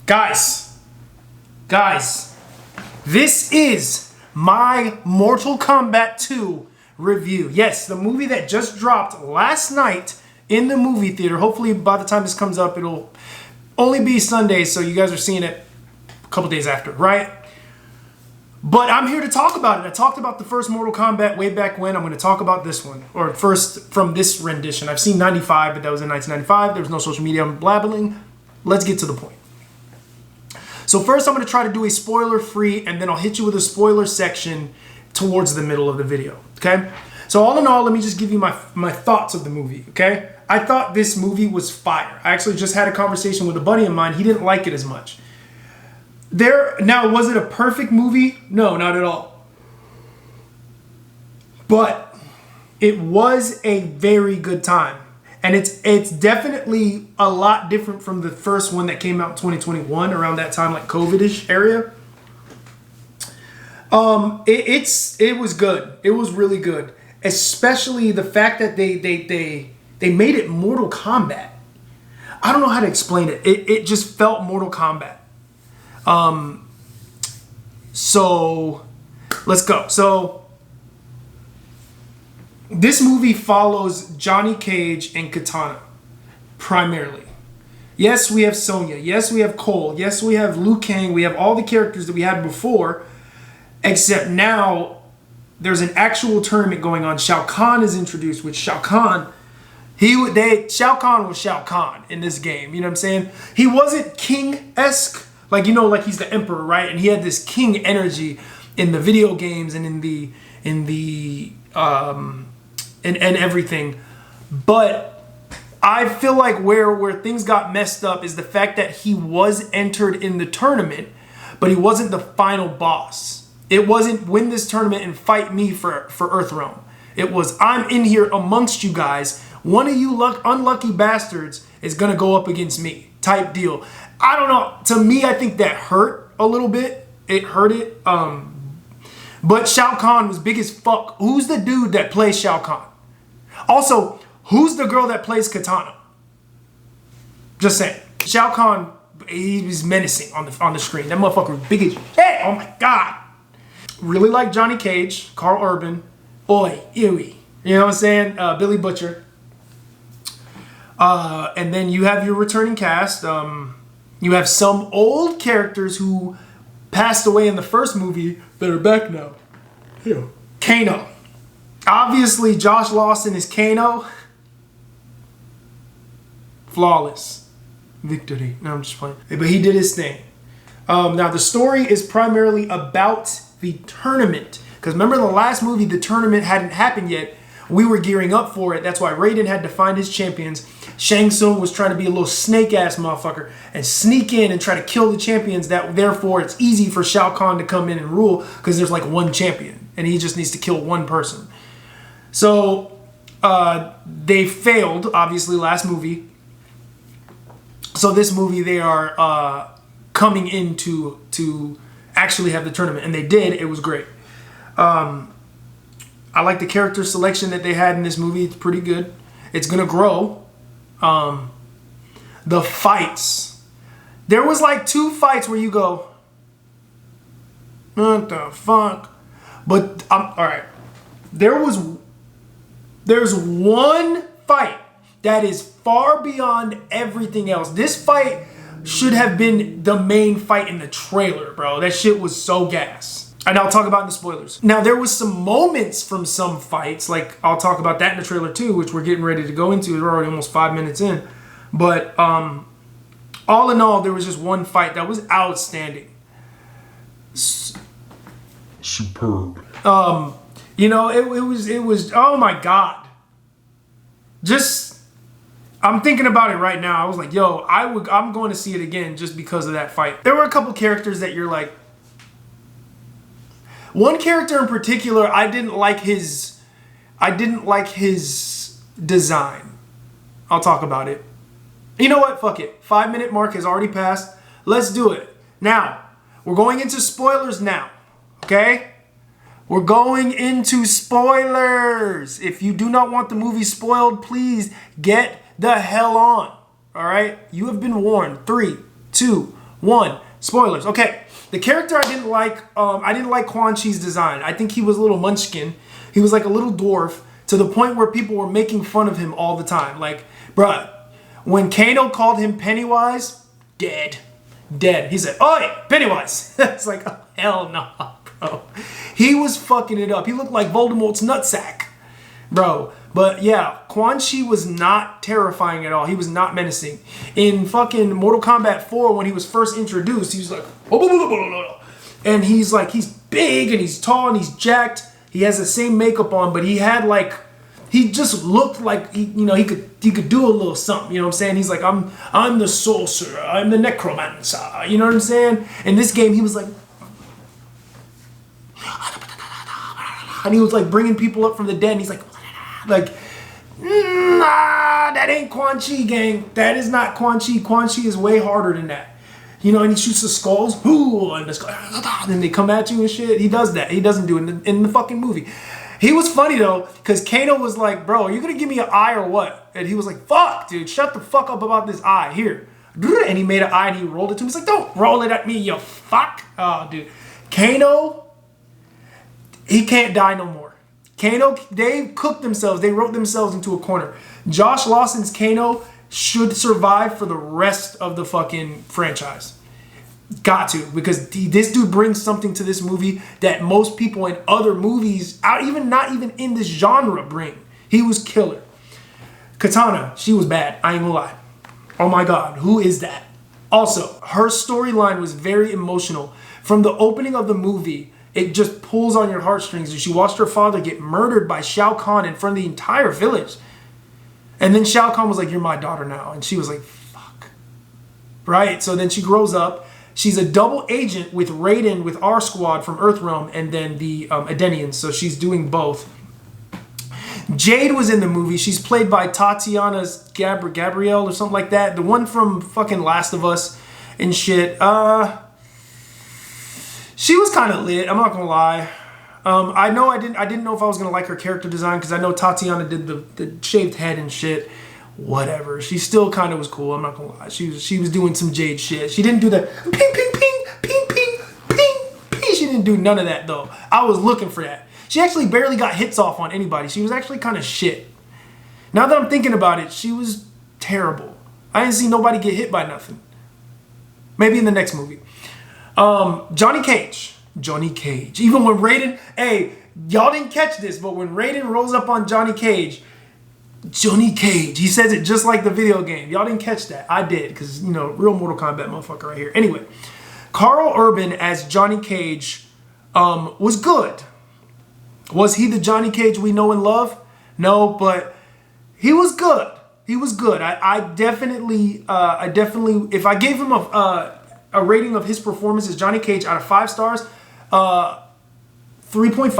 Guys, this is my Mortal Kombat 2 review. Yes, the movie that just dropped last night in the movie theater. Hopefully by the time this comes up, it'll only be Sunday, so you guys are seeing it a couple days after, right? But I'm here to talk about it. I talked about the first Mortal Kombat way back when. I'm going to talk about this one, or first from this rendition. I've seen 95, but that was in 1995. There was no social media. I'm blabbling. Let's get to the point. So first I'm going to try to do a spoiler-free, and then I'll hit you with a spoiler section towards the middle of the video, okay? So all in all, let me just give you my thoughts of the movie, okay? I thought this movie was fire. I actually just had a conversation with a buddy of mine. He didn't like it as much. Now, was it a perfect movie? No, not at all. But it was a very good time. And it's definitely a lot different from the first one that came out in 2021, around that time, like COVID-ish area. It was good. It was really good. Especially the fact that they made it Mortal Kombat. I don't know how to explain it. It just felt Mortal Kombat. So let's go. So this movie follows Johnny Cage and Katana primarily. Yes, we have Sonya. Yes, we have Cole. Yes, we have Liu Kang. We have all the characters that we had before, except now there's an actual tournament going on. Shao Kahn is introduced, which Shao Kahn, Shao Kahn was Shao Kahn in this game. You know what I'm saying? He wasn't king-esque, like, you know, like he's the emperor, right? And he had this king energy in the video games and and everything. But I feel like where things got messed up is the fact that he was entered in the tournament, but he wasn't the final boss. It wasn't win this tournament and fight me for Earthrealm. It was, I'm in here amongst you guys. One of you unlucky bastards is going to go up against me type deal. I don't know. To me, I think that hurt a little bit. It hurt it. But Shao Kahn was big as fuck. Who's the dude that plays Shao Kahn? Also, who's the girl that plays Katana? Just saying. Shao Kahn, he was menacing on the screen. That motherfucker was big as shit. Oh my god. Really like Johnny Cage, Carl Urban, Oi, Ewy. You know what I'm saying? Billy Butcher. And then you have your returning cast. You have some old characters who passed away in the first movie that are back now. Yeah. Kano. Obviously, Josh Lawson is Kano. Flawless victory. No, I'm just playing. But he did his thing. Now, the story is primarily about the tournament. Because remember in the last movie, the tournament hadn't happened yet. We were gearing up for it. That's why Raiden had to find his champions. Shang Tsung was trying to be a little snake-ass motherfucker and sneak in and try to kill the champions. Therefore, it's easy for Shao Kahn to come in and rule because there's like one champion. And he just needs to kill one person. So, they failed, obviously, last movie. So this movie, they are coming in to actually have the tournament. And they did. It was great. I like the character selection that they had in this movie. It's pretty good. It's going to grow. The fights. There was like 2 fights where you go, what the fuck? But, alright. There's one fight that is far beyond everything else. This fight should have been the main fight in the trailer, bro. That shit was so gas. And I'll talk about in the spoilers. Now, there was some moments from some fights, like I'll talk about that in the trailer too, which we're getting ready to go into. We're already almost 5 minutes in. But all in all, there was just one fight that was outstanding. Superb. You know, it was, oh my God. Just, I'm thinking about it right now. I was like, yo, I'm going to see it again just because of that fight. There were a couple characters that you're like, one character in particular, I didn't like his design. I'll talk about it. You know what? Fuck it. 5-minute mark has already passed. Let's do it. Now, we're going into spoilers now. Okay? We're going into spoilers. If you do not want the movie spoiled, please get the hell on. All right? You have been warned. 3, 2, One, spoilers. Okay, the character I didn't like Quan Chi's design. I think he was a little munchkin. He was like a little dwarf to the point where people were making fun of him all the time. Like, bruh, when Kano called him Pennywise, dead. He said, "Oi, Pennywise." It's like, oh, hell no, bro. He was fucking it up. He looked like Voldemort's nutsack, bro. But yeah, Quan Chi was not terrifying at all. He was not menacing. In fucking Mortal Kombat 4, when he was first introduced, he was like, and he's like, he's big and he's tall and he's jacked. He has the same makeup on, but he had like, he just looked like he could do a little something. You know what I'm saying? He's like, I'm the sorcerer, I'm the necromancer. You know what I'm saying? In this game, he was like, and he was like bringing people up from the dead. And he's like, nah, that ain't Quan Chi, gang. That is not Quan Chi. Quan Chi is way harder than that. You know, and he shoots the skulls, and then they come at you and shit. He does that. He doesn't do it in the fucking movie. He was funny though, because Kano was like, bro, are you gonna give me an eye or what? And he was like, fuck, dude, shut the fuck up about this eye. Here. And he made an eye and he rolled it to him. He's like, don't roll it at me, you fuck. Oh, dude. Kano, he can't die no more. Kano, they cooked themselves. They wrote themselves into a corner. Josh Lawson's Kano should survive for the rest of the fucking franchise. Got to, because this dude brings something to this movie that most people in other movies, not even in this genre, bring. He was killer. Katana, she was bad. I ain't gonna lie. Oh my God, who is that? Also, her storyline was very emotional. From the opening of the movie, it just pulls on your heartstrings. And she watched her father get murdered by Shao Kahn in front of the entire village. And then Shao Kahn was like, you're my daughter now. And she was like, fuck. Right? So then she grows up. She's a double agent with Raiden, with our squad from Earthrealm, and then the Edenians. So she's doing both. Jade was in the movie. She's played by Tatiana Gabrielle or something like that. The one from fucking Last of Us and shit. She was kind of lit. I'm not gonna lie. I didn't know if I was gonna like her character design because I know Tatiana did the shaved head and shit. Whatever. She still kind of was cool. I'm not gonna lie. She was doing some Jade shit. She didn't do the ping ping ping ping ping ping ping. She didn't do none of that though. I was looking for that. She actually barely got hits off on anybody. She was actually kind of shit. Now that I'm thinking about it, she was terrible. I didn't see nobody get hit by nothing. Maybe in the next movie. Johnny Cage. Even when Raiden, hey, y'all didn't catch this, but when Raiden rolls up on Johnny Cage, he says it just like the video game. Y'all didn't catch that. I did, because, you know, real Mortal Kombat motherfucker right here. Anyway, Carl Urban as Johnny Cage was good. Was he the Johnny Cage we know and love? No, but he was good. He was good. I definitely, if I gave him a rating of his performance as Johnny Cage out of 5 stars, 3.5.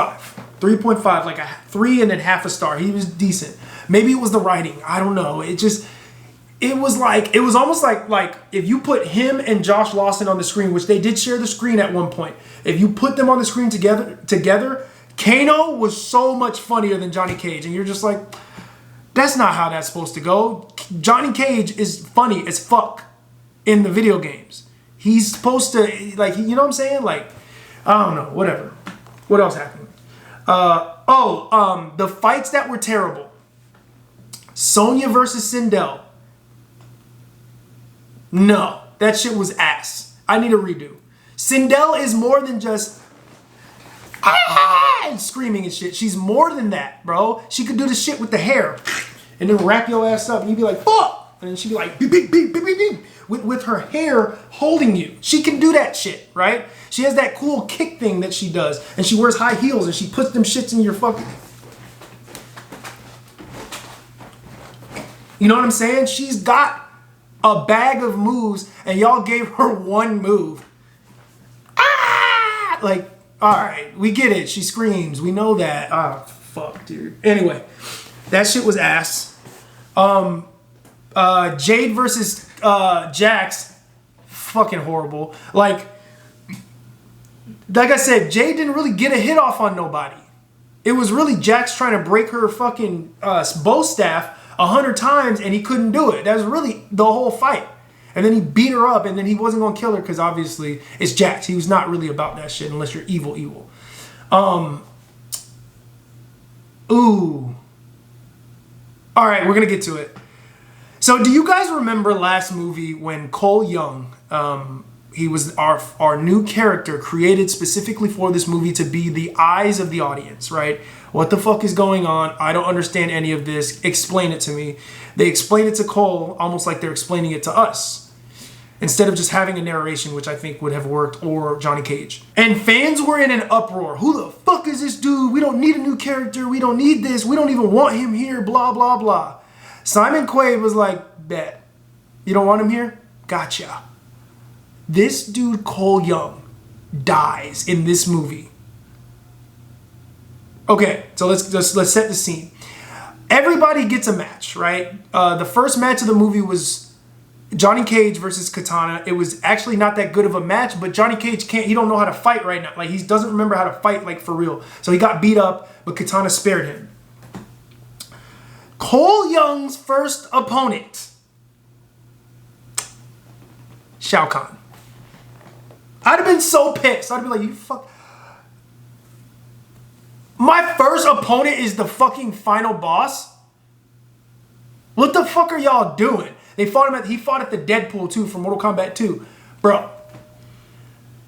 3.5, like a 3 and then half a star. He was decent. Maybe it was the writing. I don't know. It was almost like if you put him and Josh Lawson on the screen, which they did share the screen at one point. If you put them on the screen together, Kano was so much funnier than Johnny Cage. And you're just like, that's not how that's supposed to go. Johnny Cage is funny as fuck in the video games. He's supposed to, like, you know what I'm saying? Like, I don't know, whatever. What else happened? The fights that were terrible. Sonya versus Sindel. No, that shit was ass. I need a redo. Sindel is more than just and screaming and shit. She's more than that, bro. She could do the shit with the hair and then wrap your ass up and you'd be like, fuck! And then she'd be like, beep, beep, beep, beep, beep, beep. With her hair holding you. She can do that shit, right? She has that cool kick thing that she does. And she wears high heels and she puts them shits in your fucking... You know what I'm saying? She's got a bag of moves and y'all gave her one move. Ah! Like, alright, we get it. She screams. We know that. Ah, fuck, dude. Anyway, that shit was ass. Jade versus Jax, fucking horrible. Like I said, Jade didn't really get a hit off on nobody. It was really Jax trying to break her fucking bow staff 100 times and he couldn't do it. That was really the whole fight. And then he beat her up, and then he wasn't gonna kill her because obviously it's Jax. He was not really about that shit unless you're evil. Ooh. All right, we're gonna get to it. So, do you guys remember last movie when Cole Young, he was our new character created specifically for this movie to be the eyes of the audience, right? What the fuck is going on? I don't understand any of this. Explain it to me. They explain it to Cole almost like they're explaining it to us, instead of just having a narration, which I think would have worked, or Johnny Cage. And fans were in an uproar. Who the fuck is this dude? We don't need a new character. We don't need this. We don't even want him here, blah, blah, blah. Simon Quaid was like, bet. You don't want him here? Gotcha. This dude, Cole Young, dies in this movie. Okay, so let's set the scene. Everybody gets a match, right? The first match of the movie was Johnny Cage versus Katana. It was actually not that good of a match, but Johnny Cage he don't know how to fight right now. Like, he doesn't remember how to fight, like, for real. So he got beat up, but Katana spared him. Cole Young's first opponent, Shao Kahn. I'd have been so pissed. I'd have been like, you fuck. My first opponent is the fucking final boss? What the fuck are y'all doing? He fought at the Deadpool 2 from Mortal Kombat 2. Bro,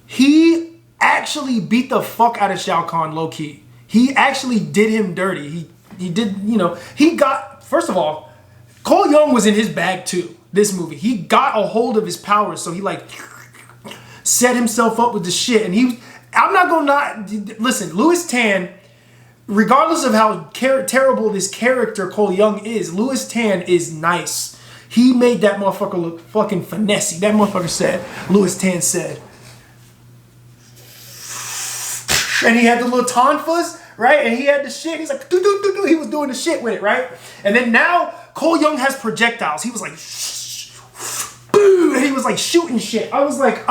he actually beat the fuck out of Shao Kahn low-key. He actually did him dirty. He did, he got, first of all, Cole Young was in his bag too, this movie. He got a hold of his powers, so he like set himself up with the shit. And I'm not gonna listen, Louis Tan, regardless of how terrible this character Cole Young is, Louis Tan is nice. He made that motherfucker look fucking finessey. That motherfucker said, Louis Tan said. And he had the little tonfas, right? And he had the shit. He's like, do. He was doing the shit with it, right? And then now Cole Young has projectiles. He was like, boo, and he was like shooting shit. I was like,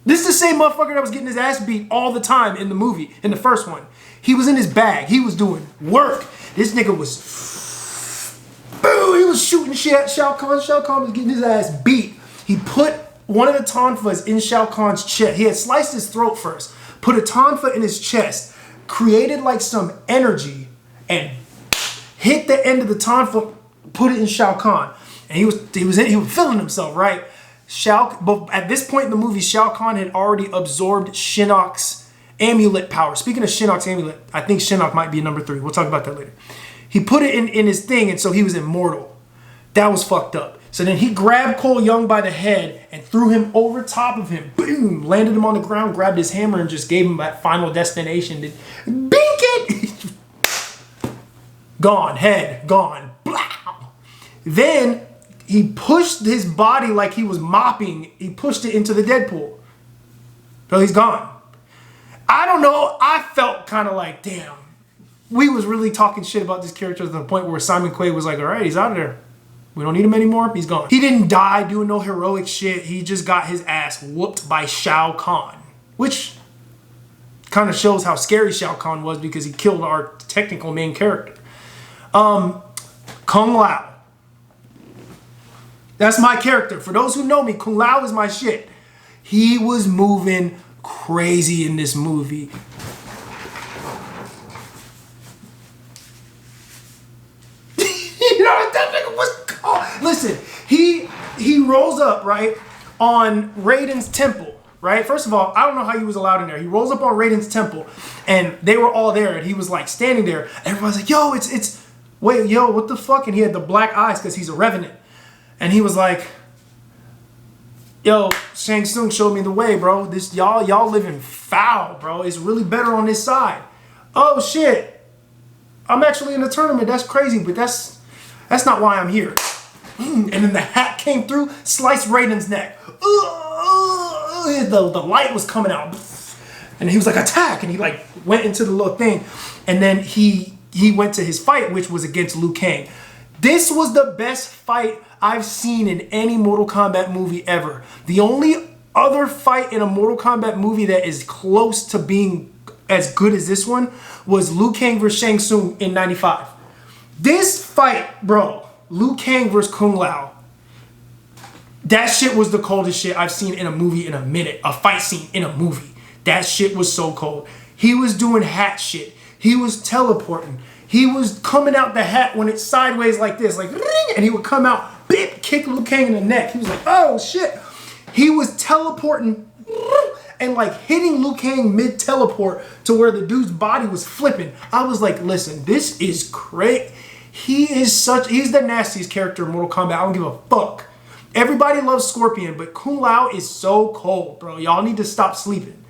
This is the same motherfucker that was getting his ass beat all the time in the movie, in the first one. He was in his bag. He was doing work. This nigga was, boo, he was shooting shit at Shao Kahn. Shao Kahn was getting his ass beat. He put one of the tonfas in Shao Kahn's chest. He had sliced his throat first, put a tonfa in his chest, created like some energy, and hit the end of the tonfa, put it in Shao Kahn. And he was feeling himself, right? But at this point in the movie, Shao Kahn had already absorbed Shinnok's amulet power. Speaking of Shinnok's amulet, I think Shinnok might be number 3. We'll talk about that later. He put it in his thing, and so he was immortal. That was fucked up. So then he grabbed Cole Young by the head and threw him over top of him. Boom! Landed him on the ground, grabbed his hammer, and just gave him that final destination. Bink it! Gone. Head. Gone. Blah! Then he pushed his body like he was mopping. He pushed it into the Deadpool. So he's gone. I don't know. I felt kind of like, damn. We was really talking shit about this character to the point where Simon Quaid was like, all right, he's out of there. We don't need him anymore. He's gone. He didn't die doing no heroic shit. He just got his ass whooped by Shao Kahn. Which kind of shows how scary Shao Kahn was because he killed our technical main character. Kung Lao. That's my character. For those who know me, Kung Lao is my shit. He was moving crazy in this movie. You know what that nigga was called? Listen, he rolls up, right, on Raiden's temple, right? First of all, I don't know how he was allowed in there. He rolls up on Raiden's temple, and they were all there, and he was like standing there. Everybody's like, yo, wait, yo, what the fuck? And he had the black eyes because he's a revenant. And he was like, yo, Shang Tsung showed me the way, bro. This y'all living foul, bro. It's really better on this side. Oh shit. I'm actually in the tournament. That's crazy, but that's not why I'm here. And then the hat came through, sliced Raiden's neck. The light was coming out. And he was like, attack! And he like went into the little thing. And then he went to his fight, which was against Liu Kang. This was the best fight I've seen in any Mortal Kombat movie ever. The only other fight in a Mortal Kombat movie that is close to being as good as this one was Liu Kang vs. Shang Tsung in '95. This fight, bro, Liu Kang versus Kung Lao. That shit was the coldest shit I've seen in a movie in a minute. A fight scene in a movie. That shit was so cold. He was doing hat shit. He was teleporting. He was coming out the hat when it's sideways like this, like ring, and he would come out, bip, kick Liu Kang in the neck. He was like, oh shit. He was teleporting and like hitting Liu Kang mid-teleport to where the dude's body was flipping. I was like, listen, this is great. He's the nastiest character in Mortal Kombat. I don't give a fuck. Everybody loves Scorpion, but Kung Lao is so cold, bro. Y'all need to stop sleeping.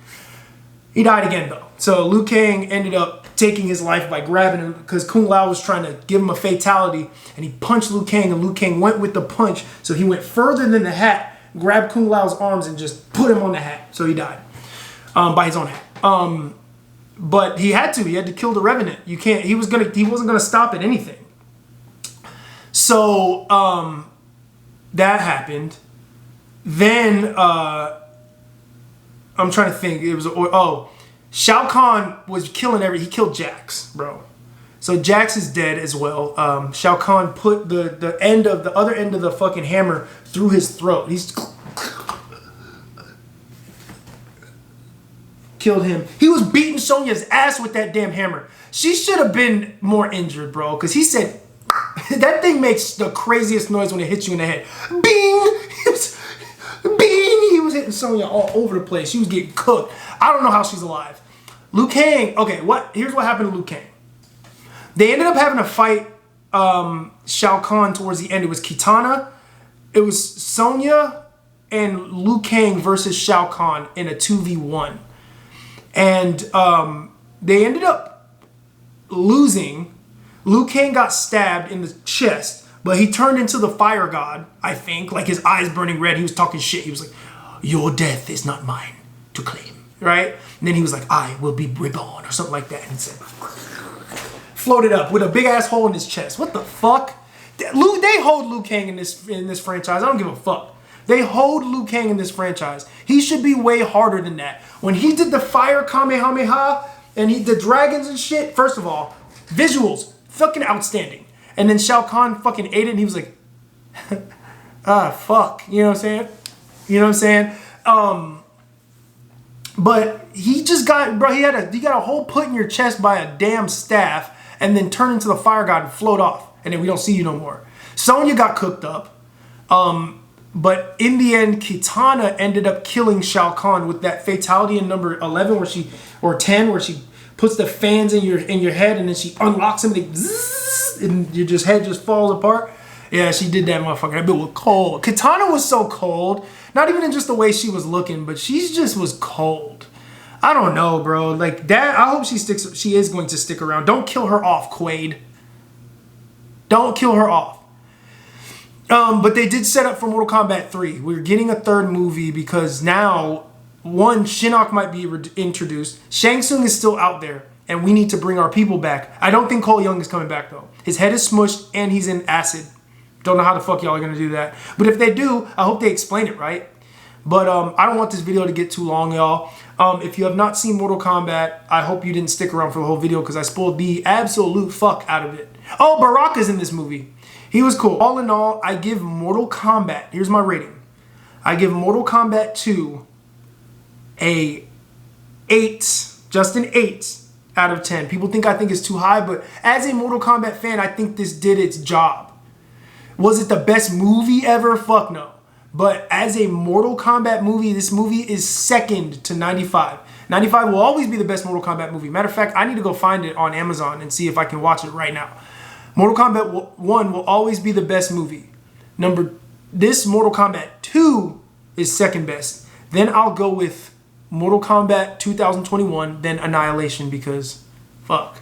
He died again, though. So Liu Kang ended up taking his life by grabbing him because Kung Lao was trying to give him a fatality, and he punched Liu Kang, and Liu Kang went with the punch. So he went further than the hat, grabbed Kung Lao's arms, and just put him on the hat. So he died by his own hat. But he had to. He had to kill the Revenant. You can't. He wasn't gonna stop at anything. So that happened. Then I'm trying to think. It was Shao Kahn was killing he killed Jax, bro. So Jax is dead as well. Shao Kahn put the other end of the fucking hammer through his throat. He's killed him. He was beating Sonya's ass with that damn hammer. She should have been more injured, bro, because he said that thing makes the craziest noise when it hits you in the head. Bing! Bing! He was hitting Sonya all over the place. She was getting cooked. I don't know how she's alive. Liu Kang, okay, here's what happened to Liu Kang. They ended up having a fight, Shao Kahn towards the end. It was Kitana, it was Sonya, and Liu Kang versus Shao Kahn in a 2v1. And they ended up losing. Liu Kang got stabbed in the chest, but he turned into the fire god, I think. Like his eyes burning red. He was talking shit. He was like, your death is not mine to claim, right? And then he was like, I will be reborn or something like that. And he said, floated up with a big ass hole in his chest. What the fuck? They hold Liu Kang in this franchise. I don't give a fuck. They hold Liu Kang in this franchise. He should be way harder than that. When he did the fire Kamehameha and the dragons and shit, first of all, visuals, fucking outstanding. And then Shao Kahn fucking ate it and he was like, fuck. You know what I'm saying? You know what I'm saying? But he just got, bro, he got a hole put in your chest by a damn staff and then turned into the fire god and float off. And then we don't see you no more. Sonya got cooked up. But in the end, Kitana ended up killing Shao Kahn with that fatality in number 11 or 10 where she puts the fans in your head and then she unlocks them and your head just falls apart. Yeah, she did that, motherfucker. That bit was cold. Kitana was so cold. Not even in just the way she was looking, but she just was cold. I don't know, bro. Like that, I hope she is going to stick around. Don't kill her off, Quaid. Don't kill her off. But they did set up for Mortal Kombat 3. We're getting a third movie because now, one, Shinnok might be introduced. Shang Tsung is still out there, and we need to bring our people back. I don't think Cole Young is coming back, though. His head is smushed, and he's in acid. Don't know how the fuck y'all are going to do that. But if they do, I hope they explain it right. But I don't want this video to get too long, y'all. If you have not seen Mortal Kombat, I hope you didn't stick around for the whole video because I spoiled the absolute fuck out of it. Oh, Baraka's in this movie. He was cool. All in all, I give Mortal Kombat, here's my rating. I give Mortal Kombat 2 a 8, just an 8 out of 10. People think I think it's too high, but as a Mortal Kombat fan, I think this did its job. Was it the best movie ever? Fuck no. But as a Mortal Kombat movie, this movie is second to 95. 95 will always be the best Mortal Kombat movie. Matter of fact, I need to go find it on Amazon and see if I can watch it right now. Mortal Kombat 1 will always be the best movie. This Mortal Kombat 2 is second best. Then I'll go with Mortal Kombat 2021, then Annihilation because fuck.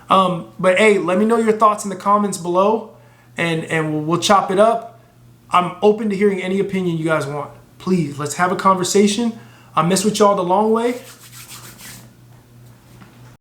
But hey, let me know your thoughts in the comments below and we'll chop it up. I'm open to hearing any opinion you guys want. Please, let's have a conversation. I mess with y'all the long way.